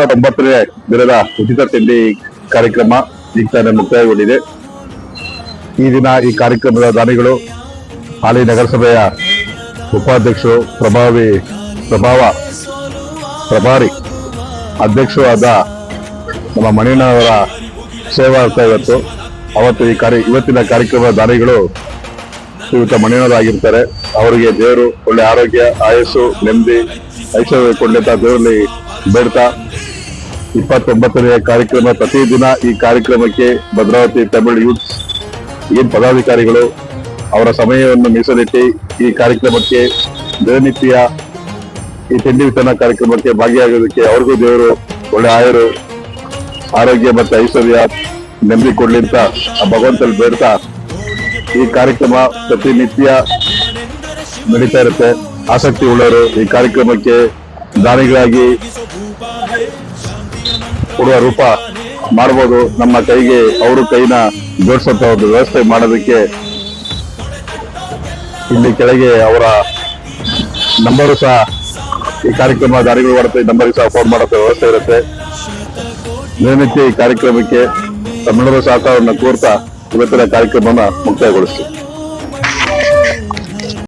29ನೇ ದಿನದ ಉಚಿತ ತಿಂಡಿ ಕಾರ್ಯಕ್ರಮ ಈಗ ತಾನೇ ಮುಕ್ತಾಯಗೊಂಡಿದೆ. ಈ ದಿನ ಈ ಕಾರ್ಯಕ್ರಮದ ದಾನಿಗಳು ಹಾಲಿ ನಗರಸಭೆಯ ಉಪಾಧ್ಯಕ್ಷರು, ಪ್ರಭಾರಿ ಅಧ್ಯಕ್ಷರು ಆದ ನಮ್ಮ ಮಣಿಯಣ್ಣವರ ಸೇವಾರ್ಥ ಅವತ್ತು ಇವತ್ತಿನ ಕಾರ್ಯಕ್ರಮದ ದಾನಿಗಳು ಶ್ರೀಯುತ ಮಣಿಯಣ್ಣರಾಗಿರ್ತಾರೆ. ಅವರಿಗೆ ದೇವರು ಒಳ್ಳೆ ಆರೋಗ್ಯ, ಆಯಸ್ಸು, ನೆಮ್ಮದಿ, ಐಶ್ವರ್ಯ ಕೊಂಡಂತ ದೇವರಲ್ಲಿ ಬೇಡ್ತಾ 29ನೇ ಕಾರ್ಯಕ್ರಮ ಪ್ರತಿದಿನ ಈ ಕಾರ್ಯಕ್ರಮಕ್ಕೆ ಭದ್ರಾವತಿ ತಮಿಳ್ ಯೂತ್ಸ್ ಏನ್ ಪದಾಧಿಕಾರಿಗಳು ಅವರ ಸಮಯವನ್ನು ಮೀಸಲಿಟ್ಟು ಈ ಕಾರ್ಯಕ್ರಮಕ್ಕೆ ದಿನನಿತ್ಯ ಈ ತಿಂಡಿ ವಿತರಣಾ ಕಾರ್ಯಕ್ರಮಕ್ಕೆ ಭಾಗಿಯಾಗೋದಕ್ಕೆ ಅವ್ರಿಗೂ ದೇವರು ಒಳ್ಳೆ ಆರೋಗ್ಯ ಮತ್ತು ಐಶ್ವರ್ಯ ನೆಮ್ಮದಿ ಕೊಡ್ಲಿ ಅಂತ ಆ ಭಗವಂತಲ್ಲಿ ಬೇಡ್ತಾ ಈ ಕಾರ್ಯಕ್ರಮ ಪ್ರತಿನಿತ್ಯ ನಡೀತಾ ಇರುತ್ತೆ. ಆಸಕ್ತಿ ಉಳ್ಳವರು ಈ ಕಾರ್ಯಕ್ರಮಕ್ಕೆ ದಾನಿಗಳಾಗಿ ಕೊಡುವ ರೂಪ ಮಾಡಬಹುದು. ನಮ್ಮ ಕೈಗೆ ಅವರು ಕೈನ ಜೋಡಿಸಂತ ಒಂದು ವ್ಯವಸ್ಥೆ ಮಾಡೋದಕ್ಕೆ ಇಲ್ಲಿ ಕೆಳಗೆ ಅವರ ನಂಬರು ಸಹ ಈ ಕಾರ್ಯಕ್ರಮ ದಾನಿಗಳು ಬರುತ್ತೆ, ನಂಬರ್ಗೆ ಸಹ ಫೋನ್ ಮಾಡೋ ವ್ಯವಸ್ಥೆ ಇರುತ್ತೆ. ದಿನನಿತ್ಯ ಈ ಕಾರ್ಯಕ್ರಮಕ್ಕೆ ತಮ್ಮೆಲ್ಲರ ಸಹಕಾರವನ್ನು ಕೋರ್ತಾ ಇವತ್ತಿನ ಕಾರ್ಯಕ್ರಮವನ್ನು ಮುಕ್ತಾಯಗೊಳಿಸ್ತೀವಿ.